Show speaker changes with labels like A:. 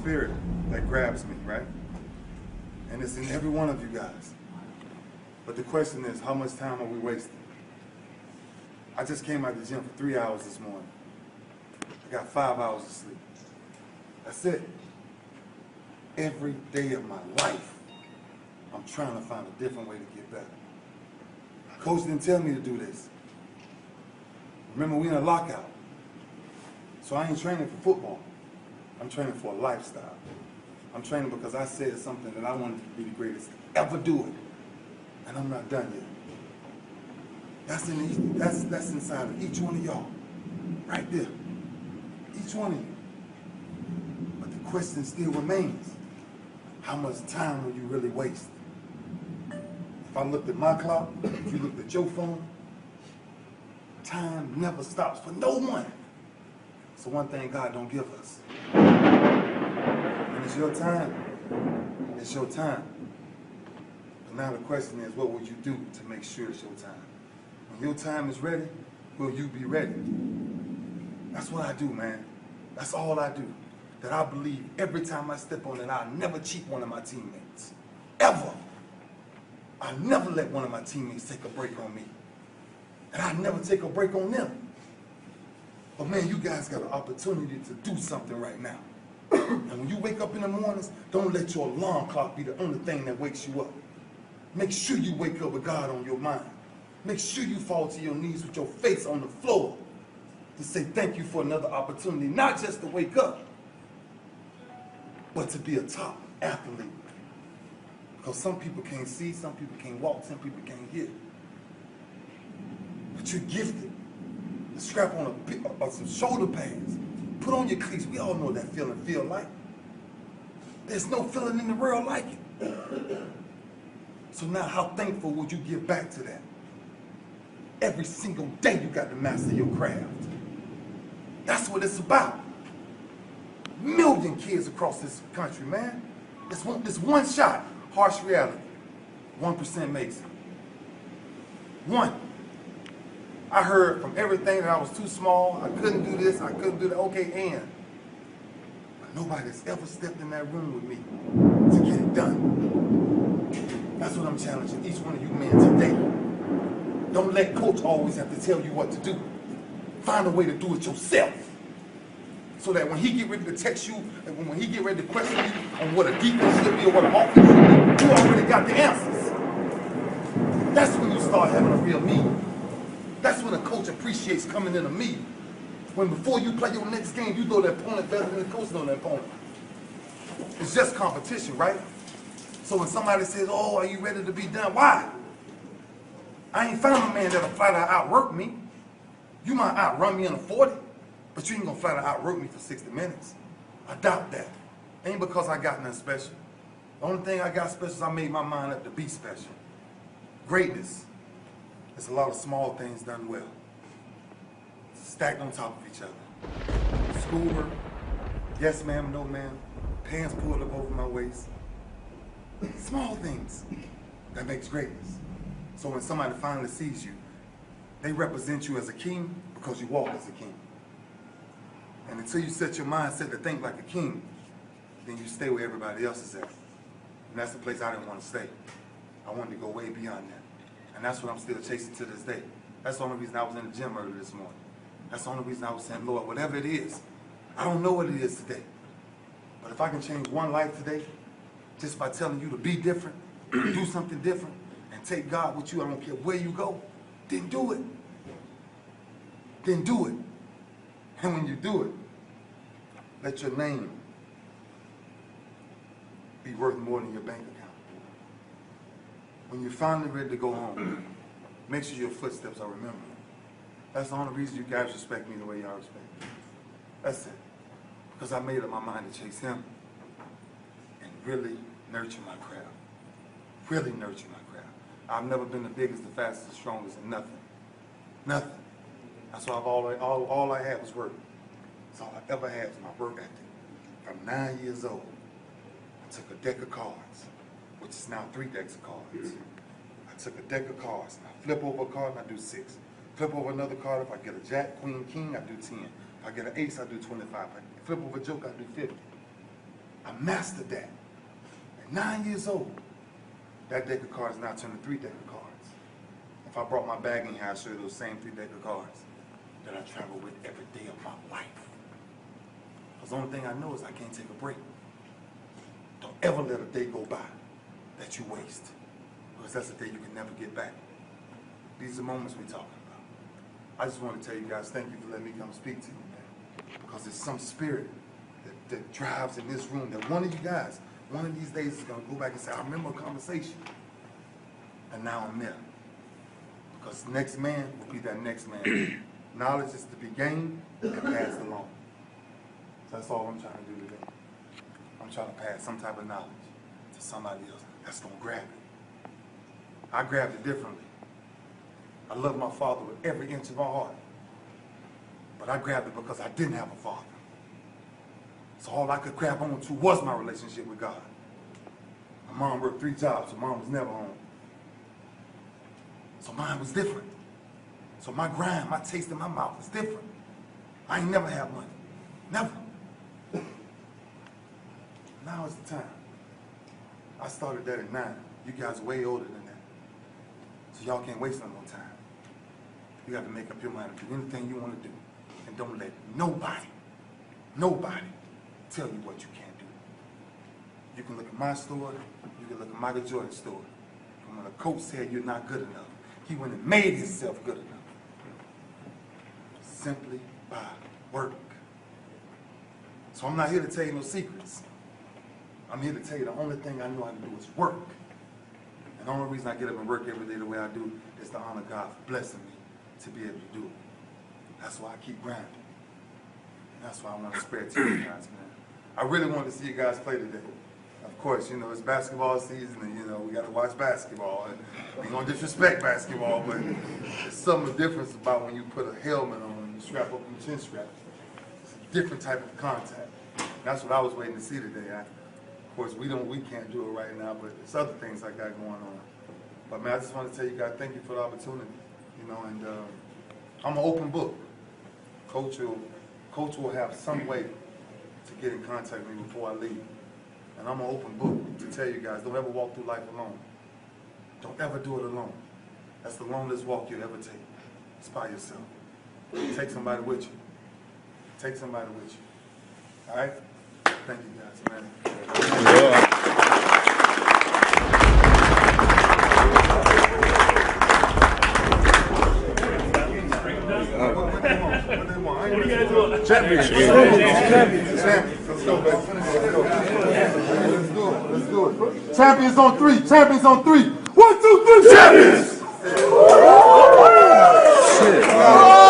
A: spirit that grabs me, right? And it's in every one of you guys. But the question is, how much time are we wasting? I just came out of the gym for 3 hours this morning. I got 5 hours of sleep. That's it. Every day of my life, I'm trying to find a different way to get better. Coach didn't tell me to do this. Remember, we in a lockout. So I ain't training for football. I'm training for a lifestyle. I'm training because I said something that I wanted to be the greatest to ever do it. And I'm not done yet. That's inside of each one of y'all. Right there. Each one of you. But the question still remains. How much time will you really waste? If I looked at my clock, if you looked at your phone, time never stops for no one. So one thing God don't give us. When it's your time, it's your time. But now the question is, what will you do to make sure it's your time? When your time is ready, will you be ready? That's what I do, man. That's all I do. That I believe every time I step on it, I'll never cheat one of my teammates. Ever. I never let one of my teammates take a break on me. And I never take a break on them. But man, you guys got an opportunity to do something right now. And when you wake up in the mornings, don't let your alarm clock be the only thing that wakes you up. Make sure you wake up with God on your mind. Make sure you fall to your knees with your face on the floor to say thank you for another opportunity, not just to wake up, but to be a top athlete. Because some people can't see, some people can't walk, some people can't hear. But you're gifted. The strap on some shoulder pads. Put on your cleats. We all know that feeling feel like. There's no feeling in the world like it. So now how thankful would you give back to that? Every single day you got to master your craft. That's what it's about. Million kids across this country, man. This one shot, harsh reality. 1% makes it. One. I heard from everything that I was too small, I couldn't do this, I couldn't do that, okay, and. But nobody's ever stepped in that room with me to get it done. That's what I'm challenging each one of you men today. Don't let coach always have to tell you what to do. Find a way to do it yourself. So that when he get ready to text you, and when he get ready to question you on what a defense should be or what an offense should be, you already got the answers. That's when you start having a real meeting. That's when a coach appreciates coming in a meeting. When before you play your next game, you know the opponent better than the coach knows the opponent. It's just competition, right? So when somebody says, oh, are you ready to be done? Why? I ain't found a man that'll flat out outwork me. You might outrun me in a 40, but you ain't gonna flat out outwork me for 60 minutes. I doubt that. Ain't because I got nothing special. The only thing I got special is I made my mind up to be special. Greatness. It's a lot of small things done well. Stacked on top of each other. Schoolwork, yes ma'am, no ma'am, pants pulled up over my waist. Small things that makes greatness. So when somebody finally sees you, they represent you as a king because you walk as a king. And until you set your mindset to think like a king, then you stay where everybody else is at. And that's the place I didn't want to stay. I wanted to go way beyond that. And that's what I'm still chasing to this day. That's the only reason I was in the gym earlier this morning. That's the only reason I was saying, Lord, whatever it is, I don't know what it is today. But if I can change one life today, just by telling you to be different, do something different, and take God with you, I don't care where you go, then do it. Then do it. And when you do it, let your name be worth more than your bank account. When you're finally ready to go home, make sure your footsteps are remembered. That's the only reason you guys respect me the way y'all respect me. That's it. Because I made up my mind to chase him and really nurture my craft. Really nurture my craft. I've never been the biggest, the fastest, the strongest, and nothing. Nothing. That's why all I had was work. That's all I ever had was my work ethic. From 9 years old, I took a deck of cards, which is now 3 decks of cards. I took a deck of cards, and I flip over a card and I do 6. Flip over another card, if I get a jack, queen, king, I do 10. If I get an ace, I do 25. If I flip over a joke, I do 50. I mastered that. At 9 years old, that deck of cards now turned to 3 deck of cards. If I brought my bag in here, I'd show you those same 3 deck of cards that I travel with every day of my life. Because the only thing I know is I can't take a break. Don't ever let a day go by that you waste. Because that's a day you can never get back. These are the moments we're talking about. I just want to tell you guys, thank you for letting me come speak to you today. Because there's some spirit that drives in this room that one of you guys, one of these days is going to go back and say, I remember a conversation. And now I'm there. Because next man will be that next man. Knowledge is to be gained and passed along. So that's all I'm trying to do today. I'm trying to pass some type of knowledge to somebody else that's going to grab it. I grabbed it differently. I love my father with every inch of my heart. But I grabbed it because I didn't have a father. So all I could grab onto was my relationship with God. My mom worked 3 jobs, so mom was never home. So mine was different. So my grind, my taste in my mouth was different. I ain't never had money. Never. Now is the time. I started that at 9. You guys are way older than that. So y'all can't waste no more time. You got to make up your mind to do anything you want to do. And don't let nobody tell you what you can't do. You can look at my store, you can look at Michael Jordan's store. And when a coach said you're not good enough, he went and made himself good enough. Simply by work. So I'm not here to tell you no secrets. I'm here to tell you the only thing I know how to do is work. And the only reason I get up and work every day the way I do is to honor God for blessing me to be able to do it. That's why I keep grinding. And that's why I want to spread it to you guys, man. I really wanted to see you guys play today. Of course, you know, it's basketball season and, you know, we got to watch basketball. And we don't disrespect basketball, but there's something different about when you put a helmet on and you strap up your chin strap. It's a different type of contact. That's what I was waiting to see today. Of course, we can't do it right now, but there's other things I got going on. But man, I just want to tell you guys, thank you for the opportunity. You know, and I'm an open book. Coach will have some way to get in contact with me before I leave. And I'm an open book to tell you guys, don't ever walk through life alone. Don't ever do it alone. That's the longest walk you'll ever take. It's by yourself. Take somebody with you. Take somebody with you. All right? Thank you guys, man. What do you guys want? Champions. Let's go, baby. Let's do it. Champions on 3. Champions on 3. 1, 2, 3. Champions! Shit.